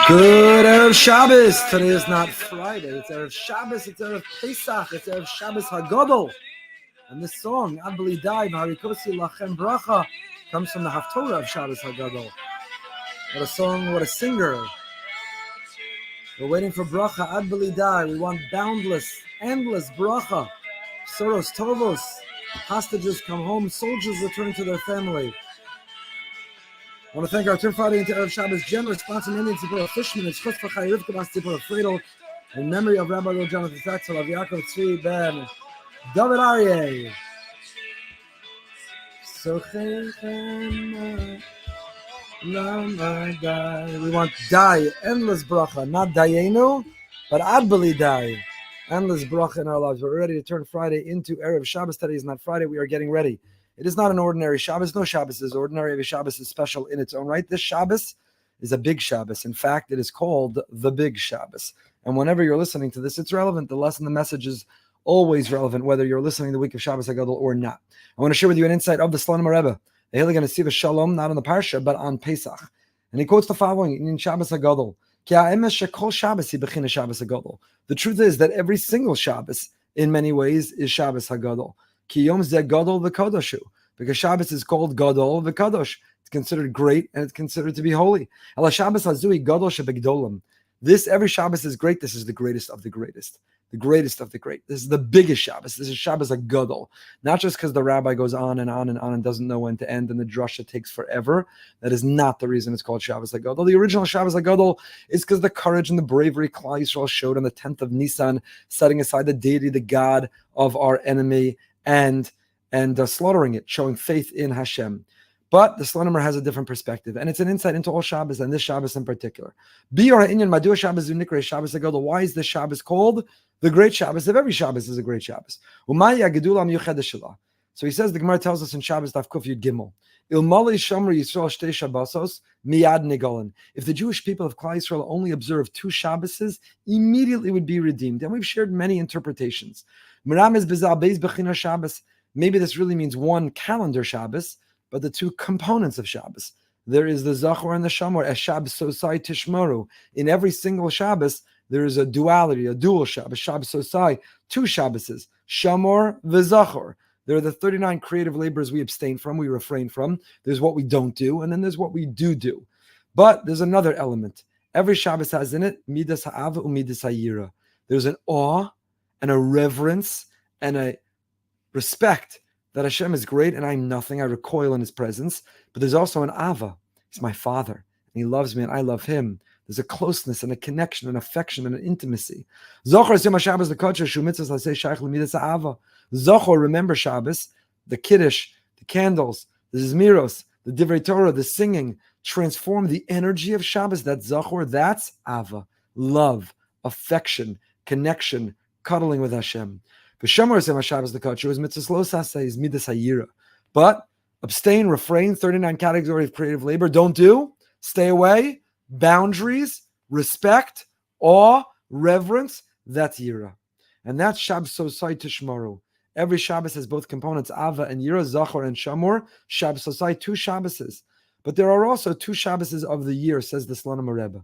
Good Erev Shabbos. Today is not Friday. It's Erev Shabbos. It's Erev Pesach. It's Erev Shabbos Hagadol. And this song, Adbali Dai, Marikosi Lachem Bracha, comes from the Haftorah of Shabbos Hagadol. What a song, what a singer. We're waiting for Bracha, Adbali Dai. We want boundless, endless Bracha. Soros Tovos. Hostages come home. Soldiers return to their family. I want to thank our Turn Friday into Erev Shabbos generous sponsor, Indian Tzipor Fishman, it's Chutz Fachai Rivka Bas Tzipor Friedel, in memory of Rabbi Goldberg, Jonathan Tatzel, of Yaakov Tzvi Ben David Aryeh. We want Dai, endless bracha, not Dayenu, but Adbali Dai, endless bracha in our lives. We're ready to turn Friday into Erev Shabbos. Today is not Friday, we are getting ready. It is not an ordinary Shabbos. No Shabbos is ordinary. Every Shabbos is special in its own right. This Shabbos is a big Shabbos. In fact, it is called the Big Shabbos. And whenever you're listening to this, it's relevant. The lesson, the message is always relevant, whether you're listening the week of Shabbos Hagadol or not. I want to share with you an insight of the Slonim Rebbe, the Heilig Nesiva Shalom, not on the Parsha, but on Pesach. And he quotes the following in Shabbos Hagadol. The truth is that every single Shabbos, in many ways, is Shabbos Hagadol. Kiyom zeh gadol v'kadoshu, because Shabbos is called gadol v'kadosh. It's considered great and it's considered to be holy. Ela Shabbos hazui gadol shebegdolim. This every Shabbos is great. This is the greatest of the greatest, the greatest of the great. This is the biggest Shabbos. This is Shabbos Hagadol. Not just because the rabbi goes on and on and on and doesn't know when to end, and the drasha takes forever. That is not the reason it's called Shabbos Hagadol. The original Shabbos Hagadol is because the courage and the bravery Klal Yisrael showed on the 10th of Nisan, setting aside the deity, the God of our enemy, and slaughtering it, showing faith in Hashem. But the Slonim has a different perspective, and it's an insight into all Shabbos, and this Shabbos in particular. Why is this Shabbos called the Great Shabbos? If every Shabbos is a Great Shabbos. So he says, the Gemara tells us in Shabbos Daf Kuf Yud Gimel, if the Jewish people of Klal Yisrael only observed 2 Shabboses, immediately would be redeemed. And we've shared many interpretations. Maybe this really means one calendar Shabbos, but the 2 components of Shabbos. There is the Zachor and the Shamor, as Shabbos Sosai Tishmaru. In every single Shabbos, there is a duality, a dual Shabbos, Shabbos Sosai, 2 Shabboses, Shamor v'Zachor. There are the 39 creative labors we abstain from, we refrain from. There's what we don't do, and then there's what we do. But there's another element. Every Shabbos has in it Midas Ha'ava u'Midas Ha'yira. There's an awe and a reverence and a respect that Hashem is great and I'm nothing. I recoil in His presence. But there's also an Ava. He's my Father, and He loves me, and I love Him. There's a closeness and a connection, an affection and an intimacy. Zochor, remember Shabbos, the Kiddush, the candles, the Zmiros, the Divrei Torah, the singing, transform the energy of Shabbos. That's Zochor, that's Ava, love, affection, connection, cuddling with Hashem. But abstain, refrain, 39 categories of creative labor. Don't do, stay away, boundaries, respect, awe, reverence. That's Yira. And that's Shabbos Sosai Tishmaru. Every Shabbos has both components, Ava and Yira, Zachor and Shamor. Shabbos Sosai, 2 Shabboses. But there are also 2 Shabboses of the year, says the Slonim Rebbe.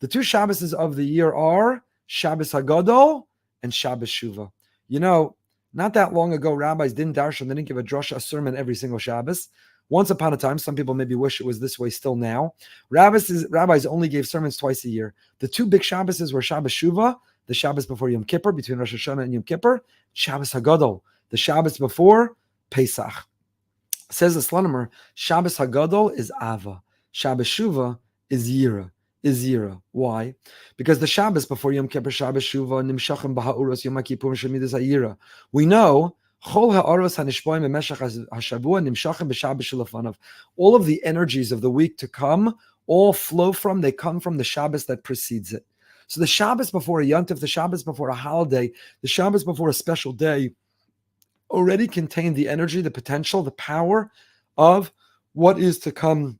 The 2 Shabboses of the year are Shabbos Hagadol and Shabbos Shuvah. You know, not that long ago, rabbis didn't darshan, they didn't give a drasha, a sermon every single Shabbos. Once upon a time, some people maybe wish it was this way still now. Rabbis only gave sermons twice a year. The 2 big Shabboses were Shabbos Shuvah, the Shabbos before Yom Kippur, between Rosh Hashanah and Yom Kippur, Shabbos Hagadol, the Shabbos before Pesach. Says the Slonimer, Shabbos Hagadol is Ava, Shabbos Shuvah is Yira. Why? Because the Shabbos before Yom Kippur, Shabbos Shuvah, Nimshachim Baha'uros, Yom Kippur, Shemidas Ha'yira. We know all of the energies of the week to come all flow from, they come from the Shabbos that precedes it. So the Shabbos before a Yontif, the Shabbos before a holiday, the Shabbos before a special day already contain the energy, the potential, the power of what is to come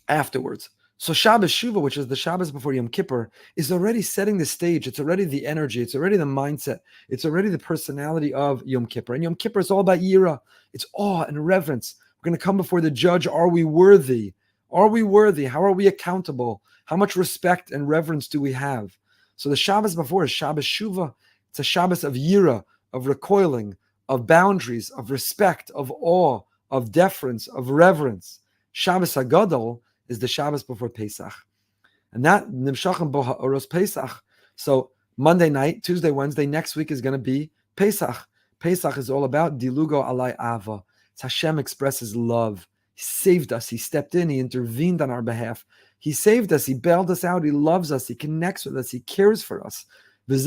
afterwards. So Shabbos Shuvah, which is the Shabbos before Yom Kippur, is already setting the stage. It's already the energy. It's already the mindset. It's already the personality of Yom Kippur. And Yom Kippur is all about Yira. It's awe and reverence. We're going to come before the judge. Are we worthy? Are we worthy? How are we accountable? How much respect and reverence do we have? So the Shabbos before is Shabbos Shuvah. It's a Shabbos of Yira, of recoiling, of boundaries, of respect, of awe, of deference, of reverence. Shabbos HaGadol is the Shabbos before Pesach. And that Nimshachim Bo Ha'oros Pesach. So Monday night, Tuesday, Wednesday, next week is going to be Pesach. Pesach is all about Dilugo Alai Ava. It's Hashem expresses love. He saved us. He stepped in. He intervened on our behalf. He saved us. He bailed us out. He loves us. He connects with us. He cares for us. So when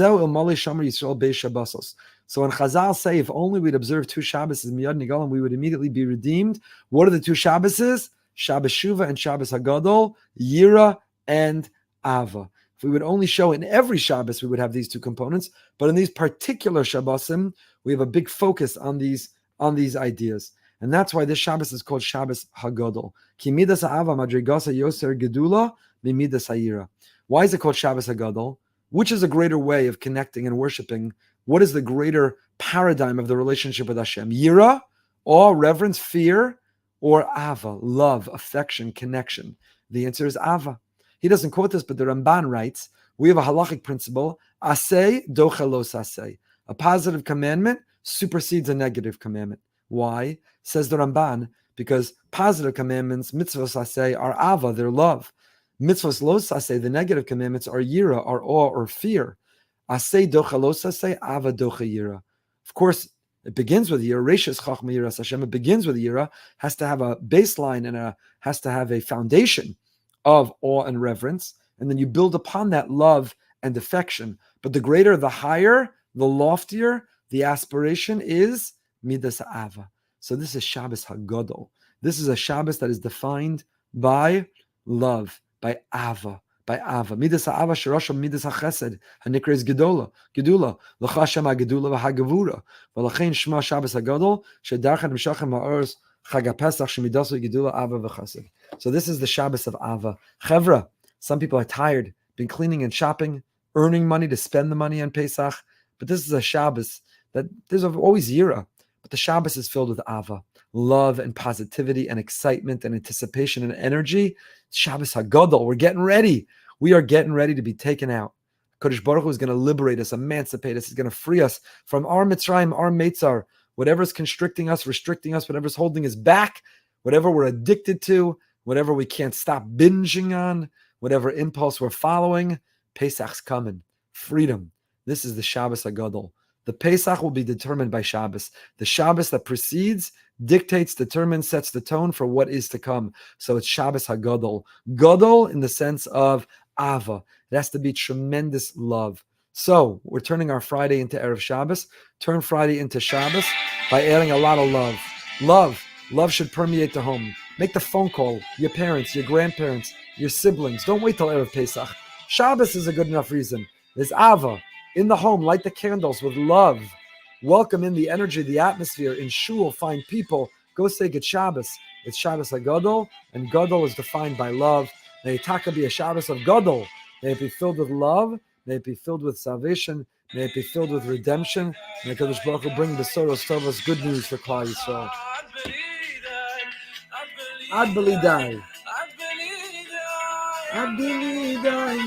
Chazal say, if only we'd observe 2 Shabbos Miyad Nigalim, we would immediately be redeemed. What are the 2 Shabboses? Shabbos Shuvah and Shabbos HaGadol, Yira and Ava. If we would only show in every Shabbos, we would have these 2 components. But in these particular Shabbosim, we have a big focus on these ideas. And that's why this Shabbos is called Shabbos HaGadol. Ki midas ha'ava madrigasa yoser gedula mimidas ha'yira. Why is it called Shabbos HaGadol? Which is a greater way of connecting and worshiping? What is the greater paradigm of the relationship with Hashem? Yira, awe, reverence, fear, or Ava, love, affection, connection? The answer is Ava. He doesn't quote this, but the Ramban writes, we have a halachic principle, aseh docha los aseh. A positive commandment supersedes a negative commandment. Why? Says the Ramban, because positive commandments, mitzvahs aseh, are Ava, they're love. Mitzvahs los aseh, the negative commandments, are yira, are awe or fear. Aseh docha los aseh, Ava docha yira. Of course, it begins with yira. Reishis chachma yiras Hashem. It begins with yira, has to have a baseline and has to have a foundation of awe and reverence, and then you build upon that love and affection. But the greater, the higher, the loftier, the aspiration is midas ha'ava. So this is Shabbos HaGadol. This is a Shabbos that is defined by love, by Ava, by Ava. Midas ha'ava shirosha midas ha'chesed. Hanikra is Gedula. L'cha Hashem ha'gedula v'ha'gevura. V'lachein shma Shabbos HaGadol shedarchan m'shachem ha'oros Chag HaPesach shemidasu gedula Ava v'chesed. So this is the Shabbos of Ava. Chevra, some people are tired, been cleaning and shopping, earning money to spend the money on Pesach. But this is a Shabbos that there's always Yira. But the Shabbos is filled with Ava, love and positivity and excitement and anticipation and energy. Shabbos HaGadol, we're getting ready. We are getting ready to be taken out. Kodesh Baruch Hu is going to liberate us, emancipate us. He's going to free us from our Mitzrayim, our Meitzar, whatever's constricting us, restricting us, whatever's holding us back, whatever we're addicted to, whatever we can't stop binging on, whatever impulse we're following. Pesach's coming. Freedom. This is the Shabbos HaGadol. The Pesach will be determined by Shabbos. The Shabbos that precedes dictates, determines, sets the tone for what is to come. So it's Shabbos HaGadol. Gadol in the sense of Ava. It has to be tremendous love. So we're turning our Friday into Erev Shabbos. Turn Friday into Shabbos by adding a lot of love. Love should permeate the home. Make the phone call. Your parents, your grandparents, your siblings. Don't wait till Erev Pesach. Shabbos is a good enough reason. There's Ava. In the home, light the candles with love. Welcome in the energy, the atmosphere. In shul, find people. Go say good Shabbos. It's Shabbos HaGadol, and Gadol is defined by love. May Taka be a Shabbos of Gadol. May it be filled with love. May it be filled with salvation. May it be filled with redemption. May Kodesh Baruch Hu bring Besoros Tovos, good news for Klal Yisrael. Ad belidai. Ad belidai.